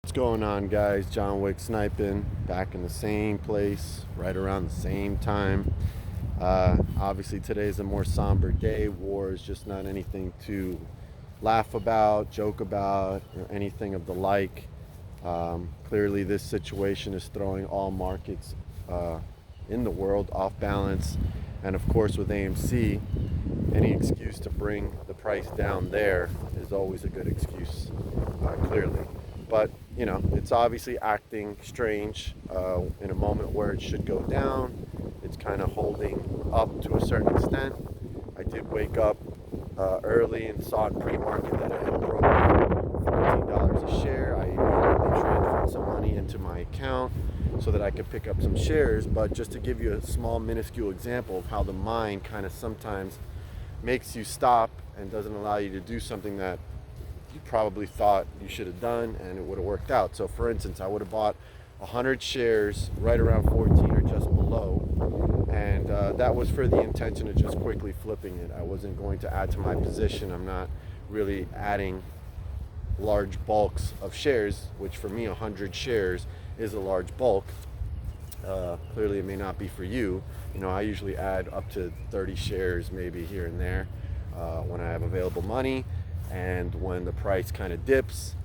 What's going on, guys? Johnwicksnipin, back in the same place, right around the same time. Obviously, today is a more somber day. War is just not anything to laugh about, joke about, or anything of the like. Clearly, this situation is throwing all markets in the world off balance. And of course, with AMC, any excuse to bring the price down there is always a good excuse, clearly. But, you know, it's obviously acting strange in a moment where it should go down. It's kind of holding up to a certain extent. I did wake up early and saw in pre-market that it had broken $14 a share. I immediately transferred some money into my account so that I could pick up some shares. But just to give you a small, minuscule example of how the mind kind of sometimes makes you stop and doesn't allow you to do something that you probably thought you should have done and it would have worked out. So for instance, I would have bought 100 shares right around 14 or just below, and that was for the intention of just quickly flipping it. I wasn't going to add to my position. I'm not really adding large bulks of shares, which for me 100 shares is a large bulk. Clearly it may not be for you. You know, I usually add up to 30 shares maybe here and there when I have available money and when the price kind of dips.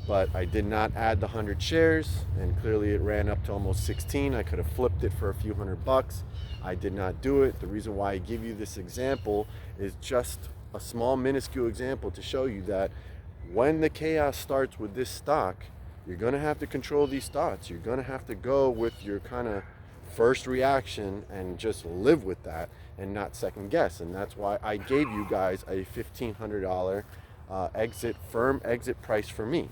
But I did not add the 100 shares, and clearly it ran up to almost 16. I could have flipped it for a few $100. I did not do it. The reason why I give you this example is just a small, minuscule example to show you that when the chaos starts with this stock, you're going to have to control these thoughts. You're going to have to go with your kind of first reaction and just live with that and not second guess. And that's why I gave you guys a $1,500 firm exit price for me.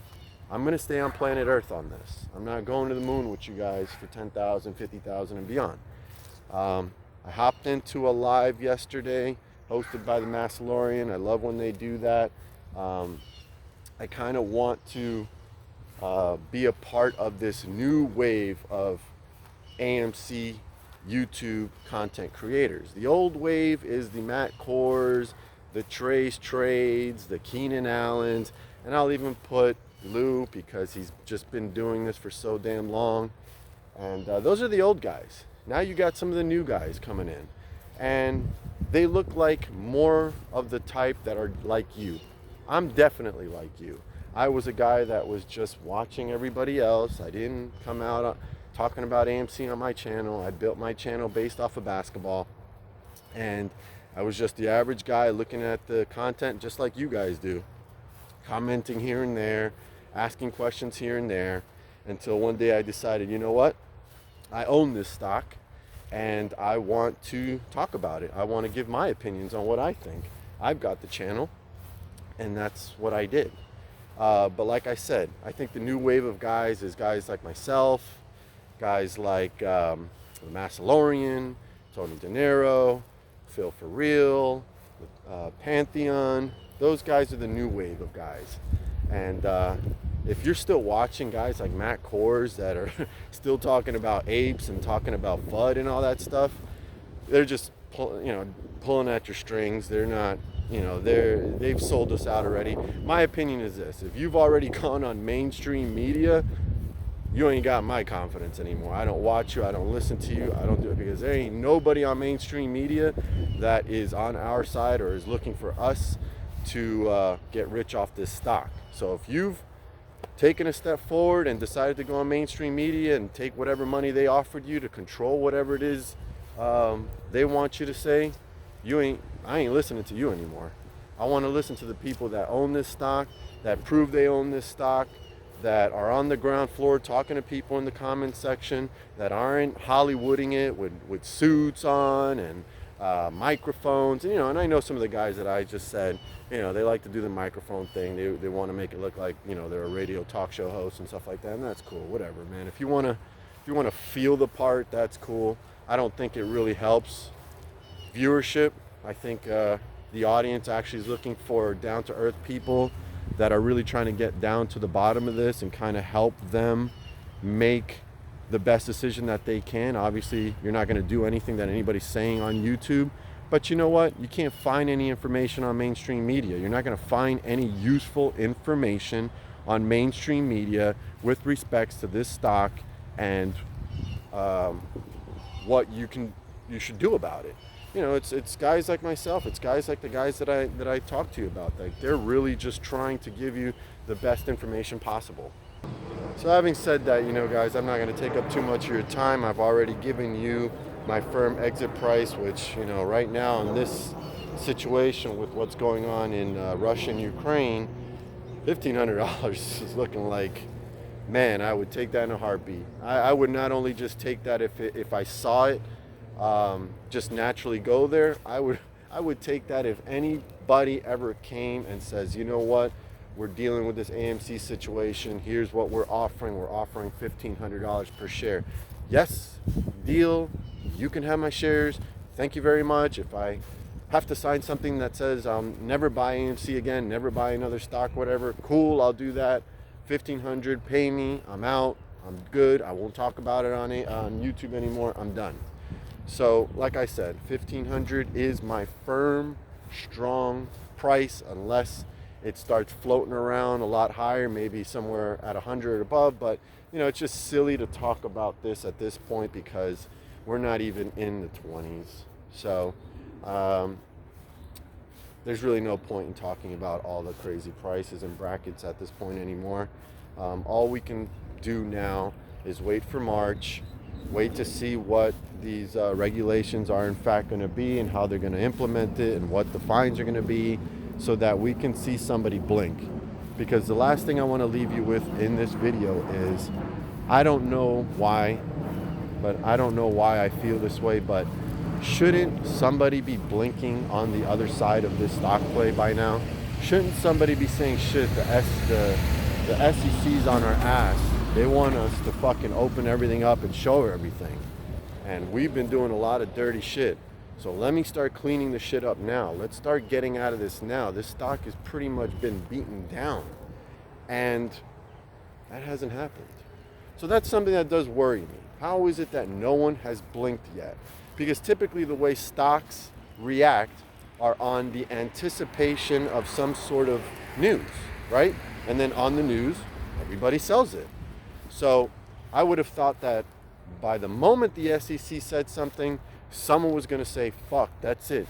I'm going to stay on planet Earth on this. I'm not going to the moon with you guys for 10,000, 50,000 and beyond. I hopped into a live yesterday hosted by the Massalorian. I love when they do that. I kind of want to be a part of this new wave of AMC YouTube content creators. The old wave is the Matt Kors, the treystrades, the Keenan Allens, and I'll even put Lou because he's just been doing this for so damn long. And those are the old guys. Now you got some of the new guys coming in, and they look like more of the type that are like you. I'm definitely like you. I was a guy that was just watching everybody else. I didn't come out talking about AMC on my channel. I built my channel based off of basketball, and I was just the average guy looking at the content just like you guys do, commenting here and there, asking questions here and there, until one day I decided, you know what? I own this stock and I want to talk about it. I want to give my opinions on what I think. I've got the channel, and that's what I did. But like I said, I think the new wave of guys is guys like myself, guys like the Massalorian, Tony Denaro, Phil For Real, Pantheon. Those guys are the new wave of guys. And if you're still watching guys like Matt Kors that are still talking about apes and talking about FUD and all that stuff, they're just pulling at your strings. They're not, they've sold us out already. My opinion is this: if you've already gone on mainstream media, you ain't got my confidence anymore. I don't watch you. I don't listen to you. I don't do it because there ain't nobody on mainstream media that is on our side or is looking for us to get rich off this stock. So if you've taken a step forward and decided to go on mainstream media and take whatever money they offered you to control whatever it is they want you to say, I ain't listening to you anymore. I want to listen to the people that own this stock, that prove they own this stock, that are on the ground floor talking to people in the comments section, that aren't Hollywooding it with suits on and microphones. And I know some of the guys that I just said, they like to do the microphone thing. They want to make it look like, they're a radio talk show host and stuff like that, and that's cool. Whatever, man. If you want to feel the part, that's cool. I don't think it really helps viewership. I think the audience actually is looking for down-to-earth people that are really trying to get down to the bottom of this and kind of help them make the best decision that they can. Obviously, you're not going to do anything that anybody's saying on YouTube, but you know what? You can't find any information on mainstream media. You're not going to find any useful information on mainstream media with respects to this stock and what you should do about it. You know, it's guys like myself, it's guys like the guys that I talk to you about. Like, they're really just trying to give you the best information possible. So having said that, you know, guys, I'm not going to take up too much of your time. I've already given you my firm exit price, which, you know, right now in this situation with what's going on in Russia and Ukraine, $1,500 is looking like, man, I would take that in a heartbeat. I would not only just take that if I saw it just naturally go there. I would take that if anybody ever came and says, you know what, we're dealing with this AMC situation, here's what we're offering $1,500 per share. Yes, deal, you can have my shares, thank you very much. If I have to sign something that says I'll never buy AMC again, never buy another stock, whatever, cool, I'll do that. $1,500, pay me, I'm out, I'm good, I won't talk about it on YouTube anymore, I'm done. So like I said, $1,500 is my firm, strong price, unless it starts floating around a lot higher, maybe somewhere at 100 above. But you know, it's just silly to talk about this at this point because we're not even in the 20s. So there's really no point in talking about all the crazy prices and brackets at this point anymore. All we can do now is wait for March, wait to see what these regulations are in fact going to be and how they're going to implement it and what the fines are going to be, so that we can see somebody blink. Because the last thing I want to leave you with in this video is, I don't know why I feel this way, but shouldn't somebody be blinking on the other side of this stock play by now? Shouldn't somebody be saying, shit, the SEC's on our ass, they want us to fucking open everything up and show everything, and we've been doing a lot of dirty shit. So let me start cleaning the shit up now. Let's start getting out of this now. This stock has pretty much been beaten down, and that hasn't happened. So that's something that does worry me. How is it that no one has blinked yet? Because typically the way stocks react are on the anticipation of some sort of news, right? And then on the news, everybody sells it. So I would have thought that by the moment the SEC said something, someone was going to say, fuck, that's it.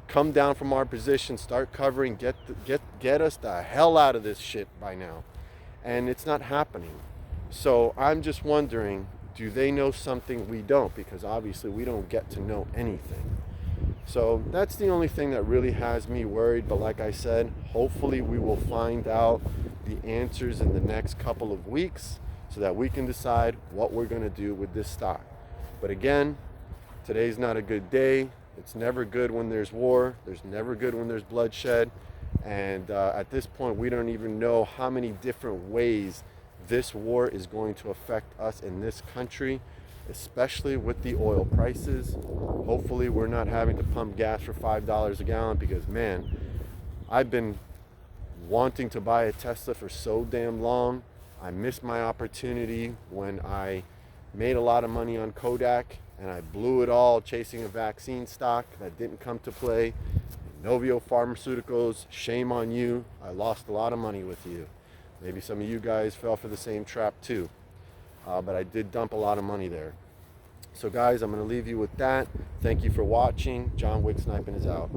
Come down from our position, start covering, get us the hell out of this shit by now. And it's not happening. So I'm just wondering, do they know something we don't? Because obviously we don't get to know anything. So that's the only thing that really has me worried. But like I said, hopefully we will find out the answers in the next couple of weeks so that we can decide what we're going to do with this stock. But again, today's not a good day. It's never good when there's war. There's never good when there's bloodshed. And at this point, we don't even know how many different ways this war is going to affect us in this country, especially with the oil prices. Hopefully we're not having to pump gas for $5 a gallon, because man, I've been wanting to buy a Tesla for so damn long. I missed my opportunity when I made a lot of money on Kodak and I blew it all chasing a vaccine stock that didn't come to play. Novio Pharmaceuticals, shame on you. I lost a lot of money with you. Maybe some of you guys fell for the same trap too. But I did dump a lot of money there. So guys, I'm going to leave you with that. Thank you for watching. Johnwicksnipin is out.